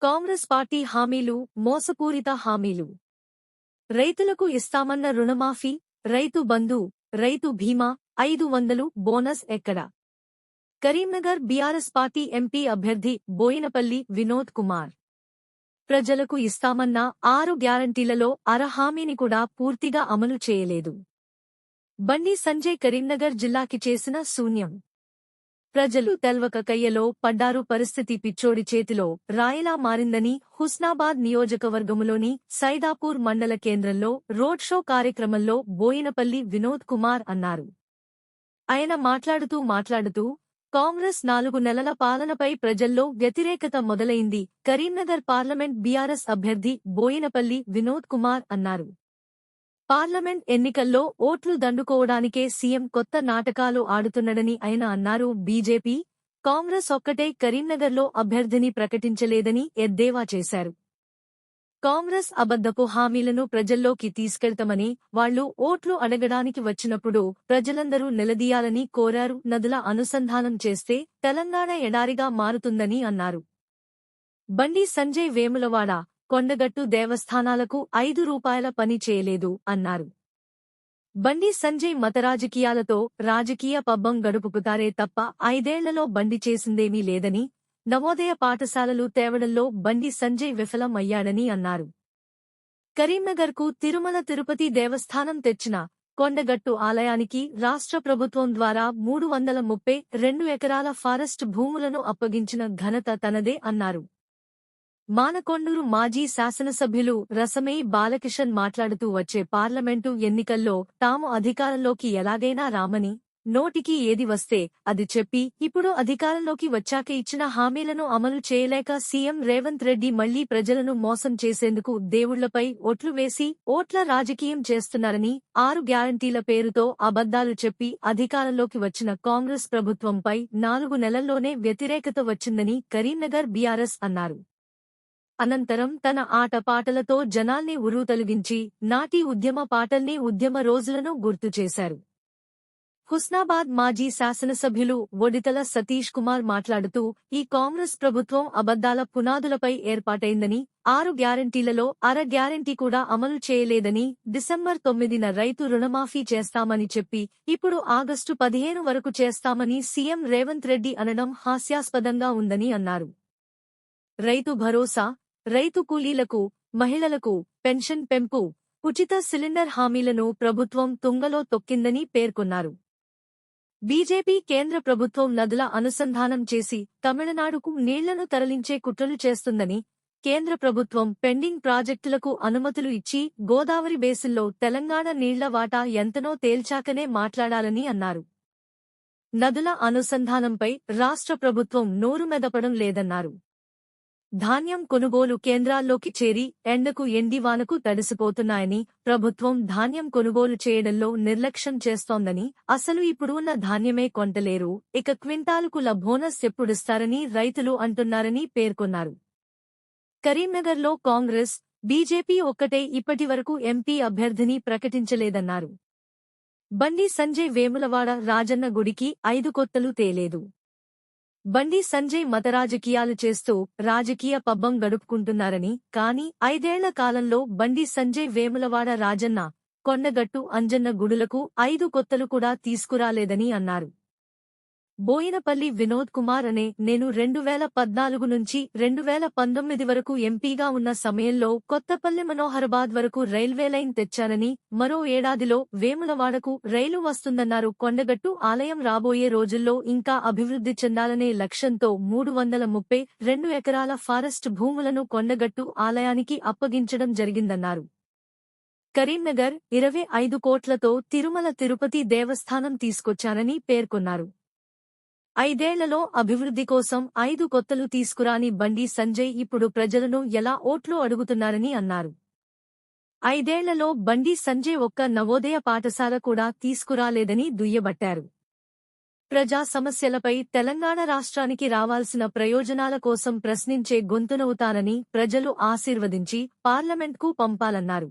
Congress party హామీలు మోసపూరిత హామీలు. రైతులకు ఇస్తామన్న రుణమాఫీ, రైతు బంధు, రైతు బీమా, 500 బోనస్ ఎక్కడ? కరీంనగర్ బీఆర్ఎస్ పార్టీ ఎంపీ అభ్యర్థి బోయినపల్లి వినోద్ కుమార్ ప్రజలకు ఇస్తామన్న 6 గ్యారంటీలలో అర హామీని కూడా పూర్తిగా అమలు చేయలేదు. బండి సంజయ్ కరీంనగర్ జిల్లాకి చేసిన శూన్యం. ప్రజలు తెల్వక కయ్యలో పడ్డారు. పరిస్థితి పిచ్చోడి చేతిలో రాయిలా మారిందని హుస్నాబాద్ నియోజకవర్గములోని సైదాపూర్ మండల కేంద్రంలో రోడ్ షో కార్యక్రమంలో బోయినపల్లి వినోద్ కుమార్ అన్నారు. ఆయన మాట్లాడుతూ కాంగ్రెస్ 4 నెలల పాలనపై ప్రజల్లో వ్యతిరేకత మొదలైంది. కరీంనగర్ పార్లమెంట్ బీఆర్ఎస్ అభ్యర్థి బోయినపల్లి వినోద్ కుమార్ అన్నారు. పార్లమెంట్ ఎన్నికల్లో ఓట్లు దండుకోవడానికే సీఎం కొత్త నాటకాలు ఆడుతున్నాడని ఆయన అన్నారు. బీజేపీ, కాంగ్రెస్ ఒక్కటే కరీంనగర్లో అభ్యర్థిని ప్రకటించలేదని ఎద్దేవా చేశారు. కాంగ్రెస్ అబద్ధపు హామీలను ప్రజల్లోకి తీసుకెళ్తామని, వాళ్లు ఓట్లు అడగడానికి వచ్చినప్పుడు ప్రజలందరూ నిలదీయాలని కోరారు. నదుల అనుసంధానం చేస్తే తెలంగాణ ఎడారిగా మారుతుందని అన్నారు. బండి సంజయ్ వేములవాడ, కొండగట్టు దేవస్థానాలకు 5 రూపాయల పని చేయలేదు అన్నారు. బండి సంజయ్ మత రాజకీయాలతో రాజకీయ పబ్బం గడుపుకుతారే తప్ప 5 ఏళ్లలో బండి చేసిందేమీ లేదని, నవోదయ పాఠశాలలు తేవడంలో బండి సంజయ్ విఫలం అయ్యాడని అన్నారు. కరీంనగర్కు తిరుమల తిరుపతి దేవస్థానం తెచ్చిన కొండగట్టు ఆలయానికి రాష్ట్ర ప్రభుత్వం ద్వారా 332 ఎకరాల ఫారెస్ట్ భూములను అప్పగించిన ఘనత తనదే అన్నారు. మానకొండూరు మాజీ శాసనసభ్యులు రసమేయి బాలకిషన్ మాట్లాడుతూ వచ్చే పార్లమెంటు ఎన్నికల్లో తాము అధికారంలోకి ఎలాగైనా రామని, నోటికి ఏది వస్తే అది చెప్పి ఇప్పుడు అధికారంలోకి వచ్చాక ఇచ్చిన హామీలను అమలు చేయలేక సీఎం రేవంత్ రెడ్డి మళ్లీ ప్రజలను మోసం చేసేందుకు దేవుళ్లపై ఓట్లు వేసి ఓట్ల రాజకీయం చేస్తున్నారని, 6 గ్యారంటీల పేరుతో అబద్ధాలు చెప్పి అధికారంలోకి వచ్చిన కాంగ్రెస్ ప్రభుత్వంపై 4 నెలల్లోనే వ్యతిరేకత వచ్చిందని కరీంనగర్ బీఆర్ఎస్ అన్నారు. అనంతరం తన ఆటపాటలతో జనాల్ని ఉర్రూతలూగించి నాటి ఉద్యమ పాటల్ని, ఉద్యమ రోజులను గుర్తుచేశారు. హుస్నాబాద్ మాజీ శాసనసభ్యులు ఒడితల సతీష్ కుమార్ మాట్లాడుతూ ఈ కాంగ్రెస్ ప్రభుత్వం అబద్ధాల పునాదులపై ఏర్పాటైందని, 6 గ్యారంటీలలో అర గ్యారంటీ కూడా అమలు చేయలేదని, డిసెంబర్ 9న రైతు రుణమాఫీ చేస్తామని చెప్పి ఇప్పుడు ఆగస్టు 15 వరకు చేస్తామని సీఎం రేవంత్ రెడ్డి అనడం హాస్యాస్పదంగా ఉందని అన్నారు. రైతు భరోసా, రైతు కూలీలకు, మహిళలకు పెన్షన్ పెంపు, ఉచిత సిలిండర్ హామీలను ప్రభుత్వం తుంగలో తొక్కిందని పేర్కొన్నారు. బీజేపీ కేంద్ర ప్రభుత్వం నదుల అనుసంధానం చేసి తమిళనాడుకు నీళ్లను తరలించే కుట్రలు చేస్తుందని, కేంద్ర ప్రభుత్వం పెండింగ్ ప్రాజెక్టులకు అనుమతులు ఇచ్చి గోదావరి బేసిన్లో తెలంగాణ నీళ్ల వాటా ఎంతనో తేల్చాకనే మాట్లాడాలని అన్నారు. నదుల అనుసంధానంపై రాష్ట్ర ప్రభుత్వం నోరు మెదపడం లేదన్నారు. ధాన్యం కొనుగోలు కేంద్రాల్లోకి చేరి ఎండకు ఎండివానకు తడిసిపోతున్నాయని, ప్రభుత్వం ధాన్యం కొనుగోలు చేయడంలో నిర్లక్ష్యం చేస్తోందని, అసలు ఇప్పుడు ఉన్న ధాన్యమే కొంటలేరు, ఇక క్వింటాలుకుల బోనస్ ఎప్పుడిస్తారని రైతులు అంటున్నారని పేర్కొన్నారు. కరీంనగర్లో కాంగ్రెస్, బీజేపీ ఒక్కటే ఇప్పటివరకు ఎంపీ అభ్యర్థిని ప్రకటించలేదన్నారు. బండి సంజయ్ వేములవాడ రాజన్న గుడికి 5 కొత్తలు తేలేదు. బండి సంజయ్ మత రాజకీయాలు చేస్తూ రాజకీయ పబ్బం గడుపుకుంటున్నారని, కానీ 5 ఏళ్ల కాలంలో బండి సంజయ్ వేములవాడ రాజన్న, కొండగట్టు అంజన్న గుడులకు 5 కొత్తలు కూడా తీసుకురాలేదని అన్నారు. బోయినపల్లి వినోద్ కుమార్ అనే నేను 2014 నుంచి 2019 వరకు ఎంపీగా ఉన్న సమయంలో కొత్తపల్లి మనోహరాబాద్ వరకు రైల్వే లైన్ తెచ్చానని, మరో ఏడాదిలో వేములవాడకు రైలు వస్తుందన్నారు. కొండగట్టు ఆలయం రాబోయే రోజుల్లో ఇంకా అభివృద్ధి చెందాలనే లక్ష్యంతో 332 ఎకరాల ఫారెస్ట్ భూములను కొండగట్టు ఆలయానికి అప్పగించడం జరిగిందన్నారు. కరీంనగర్ 25 కోట్లతో తిరుమల తిరుపతి దేవస్థానం తీసుకొచ్చానని పేర్కొన్నారు. 5 ఏళ్లలో అభివృద్ధి కోసం 5 కొత్తలు తీసుకురాని బండి సంజయ్ ఇప్పుడు ప్రజలను ఎలా ఓట్లు అడుగుతున్నారని అన్నారు. 5 ఏళ్లలో బండి సంజయ్ ఒక్క నవోదయ పాఠశాల కూడా తీసుకురాలేదని దుయ్యబట్టారు. ప్రజా సమస్యలపై తెలంగాణ రాష్ట్రానికి రావాల్సిన ప్రయోజనాల కోసం ప్రశ్నించే గొంతునవుతానని ప్రజలు ఆశీర్వదించి పార్లమెంట్కు పంపాలన్నారు.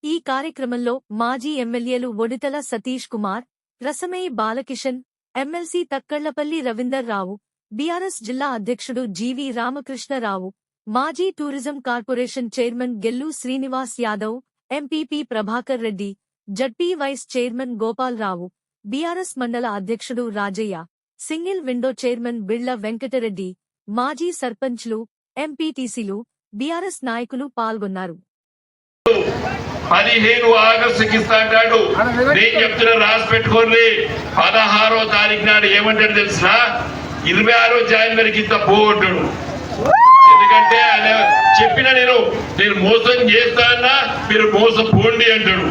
ఈ కార్యక్రమంలో మాజీ ఎమ్మెల్యేలు ఒడితల సతీష్ కుమార్, రసమేయి బాలకిషన్, ఎమ్మెల్సీ తక్కళ్లపల్లి రవీందర్ రావు, బీఆర్ఎస్ జిల్లా అధ్యక్షుడు జీవీ రామకృష్ణరావు, మాజీ tourism corporation chairman Gellu Srinivas Yadav, MPP Prabhakar Reddy, ZP vice chairman Gopalarao, BRS mandal అధ్యక్షుడు Rajaiah, single window chairman Billa Venkatareddy, మాజీ సర్పంచ్లు, ఎంపీటీసీలు, బీఆర్ఎస్ నాయకులు పాల్గొన్నారు. 15 ఆగస్టుకి ఇస్తా అంటాడు. నేను చెప్తున్నా రాసి పెట్టుకోండి. 16వ తారీఖు నాడు ఏమంటాడు తెలుసా? 26 జనవరికి ఇంత పోగొట్టాడు. ఎందుకంటే ఆయన చెప్పిన నేను మోసం చేస్తానా, మీరు మోసం పోండి అంటాడు.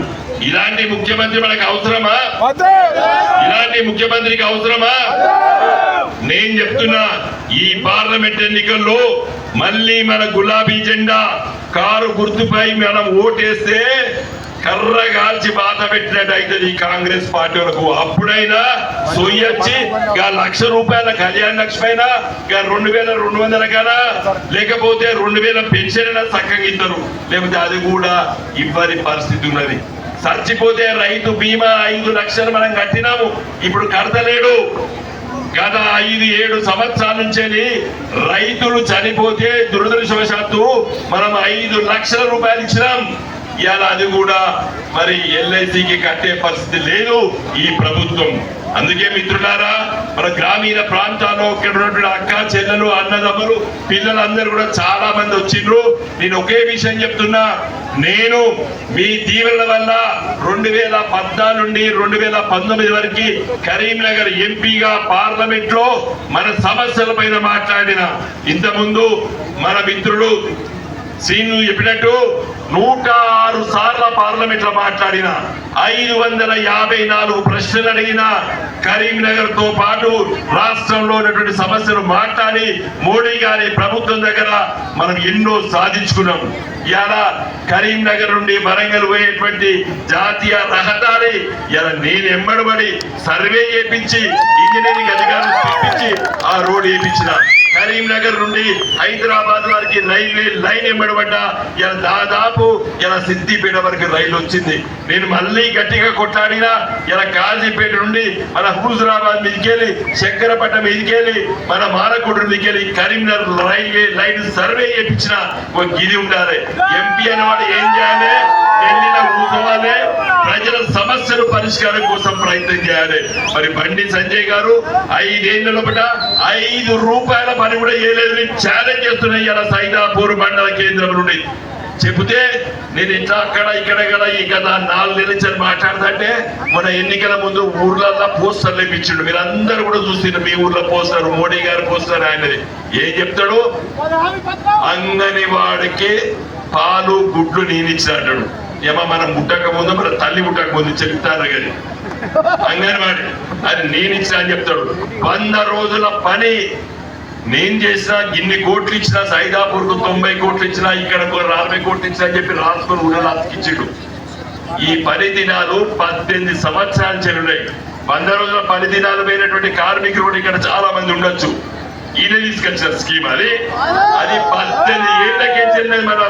ఇలాంటి ముఖ్యమంత్రి మనకు అవసరమా? ఇలాంటి ముఖ్యమంత్రికి అవసరమా? నేను చెప్తున్నా, ఈ పార్లమెంట్ ఎన్నికల్లో మళ్ళీ మన గులాబీ జెండా కారు గుర్తుపై మనం ఓటేస్తే కర్ర కాల్చి బాధ పెట్టినట్టు అవుతుంది ఈ కాంగ్రెస్ పార్టీ వరకు. అప్పుడైనా సొయ్యొచ్చి ₹1,00,000 కళ్యాణ లక్ష్మి అయినా 2,200 కన్నా, లేకపోతే 2,000 పెన్షన్ అయినా చక్కగా ఇద్దరు, లేకపోతే అది కూడా ఇవ్వని పరిస్థితి ఉన్నది. చచ్చిపోతే రైతు బీమా 5 లక్షలు మనం కట్టినాము, ఇప్పుడు కడతలేడు. గత 5-7 సంవత్సరాల నుంచి రైతులు చనిపోతే దురదృష్టవశాత్తు మనం 5 లక్షల రూపాయలు ఇచ్చినాం. ఇవాళ అది కూడా మరి ఎల్ఐసికి కట్టే పరిస్థితి లేదు ఈ ప్రభుత్వం. అందుకే మిత్రులారా, మన గ్రామీణ ప్రాంతాల్లో ఉన్నటువంటి అక్క చెల్లెలు అన్నదమ్ములు పిల్లలందరూ కూడా చాలా మంది వచ్చిండ్రు. నేను ఒకే విషయం చెప్తున్నా, నేను మీ దీవెనల వల్ల 2014 నుండి 2019 వరకు కరీంనగర్ ఎంపీగా పార్లమెంట్ లో మన సమస్యల పైన మాట్లాడిన. ఇంతకుముందు మన మిత్రుడు శ్రీను చెప్పినట్టు 106 సార్లు పార్లమెంట్ లో మాట్లాడిన, 554 ప్రశ్నలు అడిగిన, కరీంనగర్ తో పాటు రాష్ట్రంలో ఉన్నటువంటి సమస్యలు మాట్లాడి మోడీ గారి ప్రభుత్వం దగ్గర మనం ఎన్నో సాధించుకున్నాం. ఇలా కరీంనగర్ నుండి వరంగల్ పోయేటువంటి జాతీయ రహదారి ఇలా నేను ఎంబడబడి సర్వే చేయించి ఇంజనీరింగ్ అధికారులు తెప్పించి ఆ రోడ్ వేయించిన. కరీంనగర్ నుండి హైదరాబాద్ వరకు రైల్వే లైన్ ఎంబడబడ్డా ఇలా దాదాపు ఇలా సిద్దిపేట వరకు రైలు వచ్చింది. నేను మళ్ళీ గట్టిగా కొట్లాడినా ఇలా కాజీపేట నుండి మన హుజురాబాద్ మీదకెళ్ళి శంకరపట్నం మీదకెళ్ళి మన మారకుడు మీదకెళ్ళి కరీంనగర్ రైల్వే లైన్ సర్వే చేయించిన. ఒక గిరి ఉండాలి. ఎంపీ అనేవాడు ఏం చేయాలి? ఢిల్లీలో కూర్చోవాలి, ప్రజల సమస్యలు పరిష్కారం కోసం ప్రయత్నం చేయాలి. మరి బండి సంజయ్ గారు 5 ఏళ్ల లోపల ₹5 పని కూడా చేయలేదు. ఛాలెంజ్ చేస్తున్నాయి ఇలా సైదాపూర్ మండల కేంద్రం నుండి. చెబితే నేను ఇట్లా అక్కడ ఇక్కడ ఈ గత 4 నెలల నుంచి మాట్లాడుతుంటే మన ఎన్నికల ముందు ఊర్లలో పోస్టర్లు ఇప్పించాడు. మీరు అందరూ కూడా చూస్తున్నారు, మీ ఊర్లో పోస్టర్, మోడీ గారు పోస్టర్. ఆయనది ఏం చెప్తాడు? అంగనివాడికి పాలు గుడ్లు నేనిచ్చినాడు. ఏమో మనం ముట్టక ముందు, మన తల్లి ముట్టక ముందు చెప్తారు కానీ అంగన్వాడి అది నేనిచ్చినా అని చెప్తాడు. 100 రోజుల పని నేను చేసినా, ఇన్ని కోట్లు ఇచ్చినా, సైదాపూర్ కు 90 కోట్లు ఇచ్చినా, ఇక్కడ 40 కోట్లు ఇచ్చినా అని చెప్పి రాసుకొని ఊళ్ళో అతికించాడు. ఈ 10 దినాలు 18 సంవత్సరాలు చెల్లున్నాయి. 100 రోజుల 10 దినాలు పోయినటువంటి కార్మికులు కూడా ఇక్కడ చాలా మంది ఉండొచ్చు. ఈయన తీసుకొచ్చిన స్కీమ్ అది 18 ఏళ్లకే చెల్లినది మన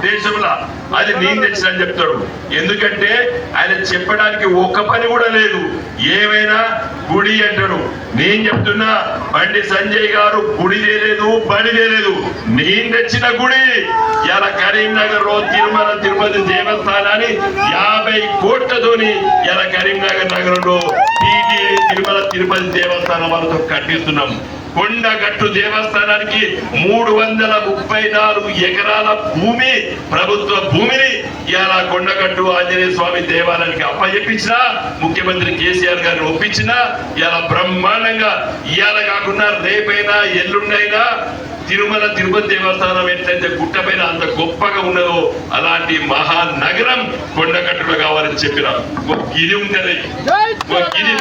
దేశంలో. అది నేను తెచ్చిన అని చెప్తాడు. ఎందుకంటే ఆయన చెప్పడానికి ఒక్క పని కూడా లేదు. ఏమైనా గుడి అంటాడు. నేను చెప్తున్నా, బండి సంజయ్ గారు గుడి లేదు, బడి లేదు. నేను తెచ్చిన గుడి ఇలా కరీంనగర్ లో తిరుమల తిరుపతి దేవస్థానాన్ని 50 కోట్లతోని ఇలా కరీంనగర్ నగరంలో తిరుమల తిరుపతి దేవస్థానం వాళ్ళతో కట్టిస్తున్నాం. కొండగట్టు దేవస్థానానికి 334 ఎకరాల భూమి, ప్రభుత్వ భూమిని ఇలా కొండగట్టు ఆంజనేయ స్వామి దేవాలయానికి అప్పచెప్పించిన ముఖ్యమంత్రి కేసీఆర్ గారిని ఒప్పించిన. ఇలా బ్రహ్మాండంగా ఇవాళ కాకుండా రేపైనా ఎల్లుండైనా తిరుమల తిరుపతి దేవస్థానం ఎట్లయితే గుట్టపైన అంత గొప్పగా ఉన్నదో అలాంటి మహానగరం కొండగట్టులో కావాలని చెప్పిన ఇది ఉంటది. ఇది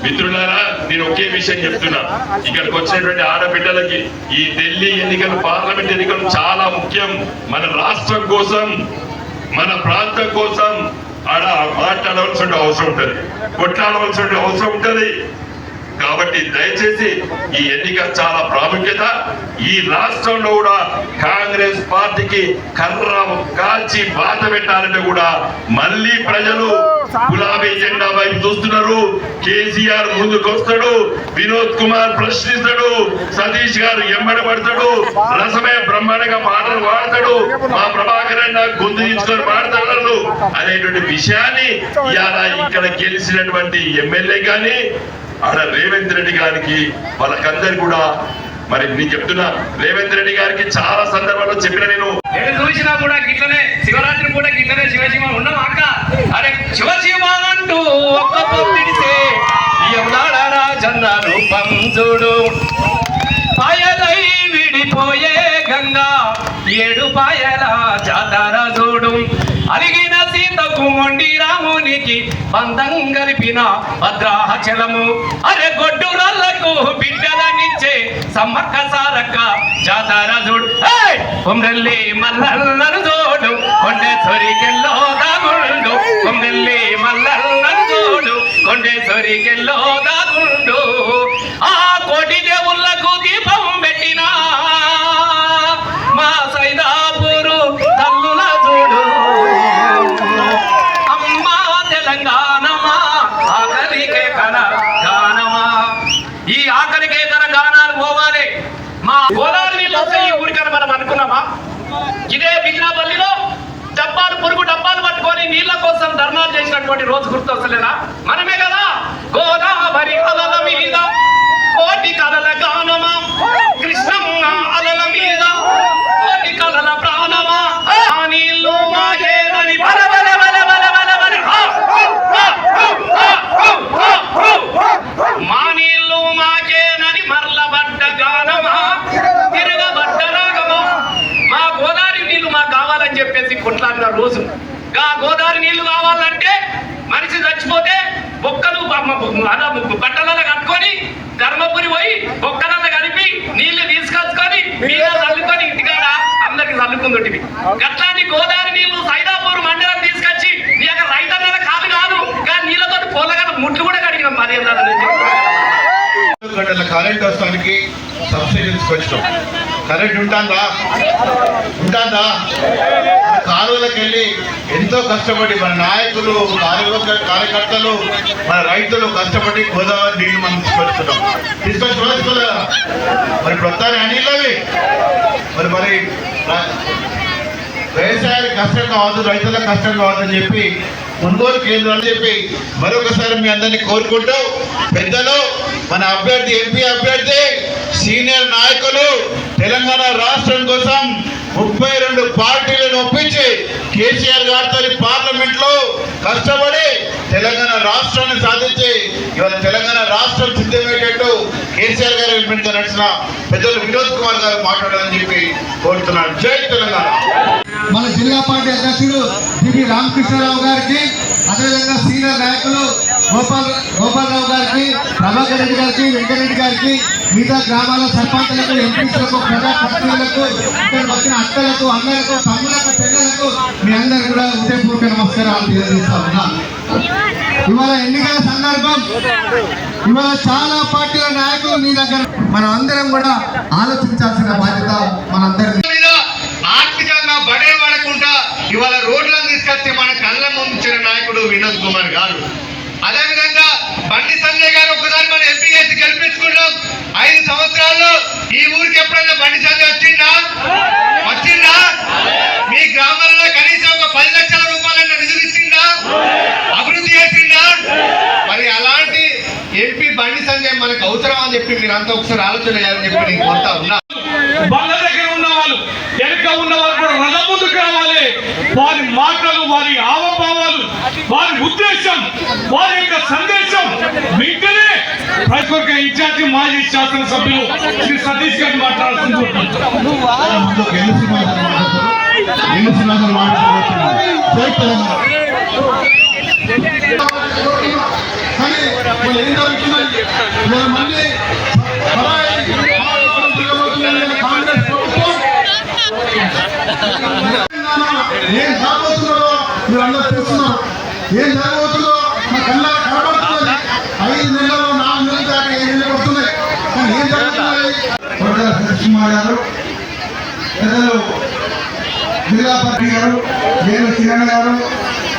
మిత్రులారా, నేను ఒకే విషయం చెప్తున్నా. ఇక్కడికి వచ్చినటువంటి ఆడబిడ్డలకి ఈ ఢిల్లీ ఎన్నికలు, పార్లమెంట్ ఎన్నికలు చాలా ముఖ్యం. మన రాష్ట్రం కోసం, మన ప్రాంతం కోసం ఆడ మాట్లాడవలసిన అవసరం ఉంటది, కొట్లాడవలసిన అవసరం ఉంటది. కాబట్టి దయచేసి ఈ ఎన్నిక చాలా ప్రాముఖ్యత. ఈ రాష్ట్రంలో కూడా కాంగ్రెస్ పార్టీకి కర్ర కాల్చి బాధ పెట్టాలంటే కూడా మళ్ళీ ప్రజలు గులాబీ జెండా వైపు చూస్తున్నారు. కేసీఆర్ ముందుకు వస్తాడు, వినోద్ కుమార్ ప్రశ్నిస్తాడు, సతీష్ గారు ఎంబడబడతాడు, రసమే బ్రహ్మాండంగా పాటలు పాడతాడు, మా ప్రభాకర్ అన్న గొంతు తీసుకొని పాడతాడు అనేటువంటి విషయాన్ని ఇవాళ ఇక్కడ గెలిచినటువంటి ఎమ్మెల్యే గాని ఆడ రేవంత్ రెడ్డి గారికి వాళ్ళకందరు కూడా మరి నేను చెప్తున్నా, రేవంత్ రెడ్డి గారికి చాలా సందర్భాల్లో చెప్పిన నేను చూసినా కూడా గిట్లనే శివరాత్రి కూడా గిట్లనే శివశివ ఉన్నాం అక్క. అరే శివశివ అంటూ ఒక్క పొద్దుడితే రాజన్న రూపం చూడు, పాయలై విడిపోయే గంగా ఏడు పాయల జాతర చూడు, అలిగిన సీతకు మొండి రామునికి బంధం కలిపిన భద్రాచలము, అరే గొడ్డురాళ్లకు బిడ్డలనిచ్చే సమ్మక్క సారక్క జాతర చూడు, కొమ్రెల్లి మల్లన్నను చూడు, కొండేశ్వరికెల్లో దాగుండు, కొమ్రెల్లి మల్లన్నను చూడు, కొండేశ్వరికెల్లో దాగుండు, ఆ కోటి దేవుళ్లకు దీపం పెట్టినా మా సైదాపూరు తల్లుల చూడు, అమ్మా తెలంగాణమా ఆఖరికే కన గానమా. ఈ ఆఖరికే కన గానాలు పోవాలి. మా గోదావరి నీళ్ళు వస్తే ఈ ఊరికని మనం అనుకున్నామా? ఇదే బిజినాపల్లిలో డబ్బాలు పొరుగు డబ్బాలు పట్టుకొని నీళ్ల కోసం ధర్నాలు చేసినటువంటి రోజు గుర్తొస్తలేదా? మనమే కదా. గోదావరి అలల మీద కోటి కలల గానమా, కృష్ణమ్మ అలల మీద కోటి కలల ప్రాణమా, ఆ నీళ్లు మాకేనని బల బల బల బల బల బల మా నీళ్లు మాకేనని మరలబడ్డ గానమా, తిరగబడ్డ రాగమా. మా గోదావరి నీళ్లు మాకు కావాలని చెప్పేసి కొట్లాడిన రోజు. ఆ గోదావరి నీళ్లు కావాలంటే మనిషి చచ్చిపోతే బొక్కలు బట్టలలో కట్టుకొని ధర్మపురి పోయి బొక్కలలో కలిపి నీళ్లు తీసుకొచ్చుకొని నీళ్ళు చల్లుకొని ఇంటికాడ అందరికి చల్లుకుందుంటివి. అట్లాంటి గోదావరి నీళ్లు సైదాపూర్ మండలం తీసుకొచ్చి నీ యొక్క రైతన్నల కాదు కాదు కానీ నీళ్ళతో పొలగా ముట్లు కూడా కడిగినాం. 10 గంటల కరెంట్ వస్తానికి సబ్సిడీ తీసుకొచ్చినాం. కరెంట్ ఉంటుందా? కాలువలకు వెళ్ళి ఎంతో కష్టపడి మన నాయకులు, కార్యకర్తలు, మన రైతులు కష్టపడి గోదావరి నీళ్లు మనం తీసుకొచ్చి మరి ప్రొత్తాన్ని అనిలవి మరి వ్యవసాయానికి కష్టం కావద్దు, రైతులకు కష్టం కావద్దని చెప్పి కొనుగోలు కేంద్రాలు చెప్పి మరొకసారి మీ అందరినీ కోరుకుంటూ, పెద్దలు మన అభ్యర్థి ఎంపీ అభ్యర్థి సీనియర్ నాయకులు తెలంగాణ రాష్ట్రం కోసం 32 పార్టీలను ఒప్పించి కేసీఆర్ గారితో పార్లమెంట్ లో కష్టపడి తెలంగాణ రాష్ట్రాన్ని సాధించి ఇవాళ తెలంగాణ రాష్ట్రం సిద్ధమయ్యేటట్టు కేసీఆర్ గారు వెంట నడిచిన పెద్దలు వినోద్ కుమార్ గారు మాట్లాడాలని చెప్పి కోరుతున్నాను. జై తెలంగాణ. మన జిల్లా పార్టీ అధ్యక్షుడు జివి రామకృష్ణరావు గారికి, అదేవిధంగా సీనియర్ నాయకులు గోపాలరావు గారికి, ప్రభాకర్ రెడ్డి గారికి, వెంకరెడ్డి గారికి, మిగతా గ్రామాల సర్పంచులకు, ఎంపీలకు, ప్రజాప్రతినిధులకు, ఇక్కడ వచ్చిన అక్కలకు, అన్నలకు, తమ్ములకు, చెల్లెలకు మీ అందరూ కూడా హృదయపూర్వక నమస్కారాలు తెలియజేస్తా ఉన్నా. ఇవాళ ఎన్నికల సందర్భం, ఇవాళ చాలా పార్టీల నాయకులు మీ దగ్గర మనం అందరం కూడా ఆలోచించాల్సిన బాధ్యత మనందరి ఆర్థికంగా బడే పడకుండా ఇవాళ రోడ్లను తీసుకొచ్చి మన కళ్ళ ముందు నాయకుడు వినోద్ కుమార్ గారు. అదేవిధంగా బండి సంజయ్ గారు ఒకసారి మన ఎంపీ చేసి గెలిపించుకున్నాం. 5 సంవత్సరాల్లో ఈ ఊరికి ఎప్పుడైనా బండి సంజయ్ వచ్చిందా? మీ గ్రామాలలో కనీసం ఒక 10 లక్షల రూపాయలైనా నిధులు ఇచ్చిందా? అభివృద్ధి చేసిందా? మరి అలాంటి ఎంపీ బండి సంజయ్ మనకు అవసరం అని చెప్పి మీరంతా ఒకసారి ఆలోచన చేయాలని చెప్పి నేను కోరుతా ఉన్నా. వాళ్ళ దగ్గర ఉన్న వాళ్ళు వెనుక ఉన్న వాళ్ళు కూడా రథం ముందుకు రావాలి. వారి మాటలు, వారి హావభావాలు, వారి ఉద్దేశం, వారి యొక్క సందేశం వెంటనే ప్రతిఒక్క ఇన్ఛార్జి మాజీ శాసనసభ్యులు శ్రీ సతీష్ గారిని మాట్లాడుతుంది. ఏం జరగబోతుందో మీరు అందరూ తెలుస్తున్నారు. ఏం జరగబోతుందో మా కళ్ళ కనబడుతున్నది. 5 నెలలు 4 నెలల దాకా 7 నెలల నరసింహ గారు, పెద్దలు జిల్లా పార్టీ గారు, వేలు కిరణ్ గారు,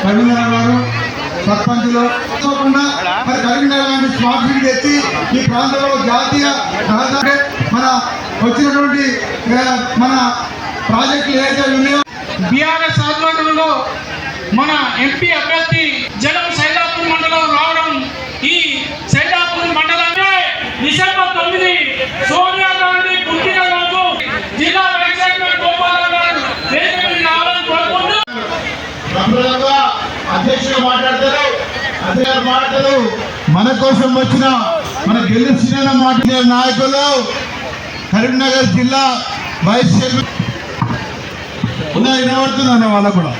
రవీంద్ర గారు, సర్పంచులు తప్పకుండా మరి కరీంనగర్ లాంటి స్మార్ట్ సిటీ తెచ్చి ఈ ప్రాంతంలో జాతీయ రహదారి మన వచ్చినటువంటి మన ప్రాజెక్టులు ఏదైతే ఉన్నాయో బీఆర్ఎస్ ఆధ్వర్యంలో మన ఎంపీ అభ్యర్థి జనం సైదాపూర్ మండలం రావడం, ఈ సైదాపూర్ మండలంలో డిసెంబర్ 9 సోనియా గాంధీ పుట్టినరోజు జిల్లా ఎగ్జైట్మెంట్ గోపాలరావు గారు వేదికపైకి రావాలని కోరుకుంటూ అధ్యక్షులు మాట్లాడతారు. అధ్యక్షులు మాట్లాడతారు. మన కోసం వచ్చిన మన గెలిచిన మాట్లాడే నాయకులు కరీంనగర్ జిల్లా వైస్ చైర్మన్ వినబడుతుంది అన్న వాళ్ళకు కూడా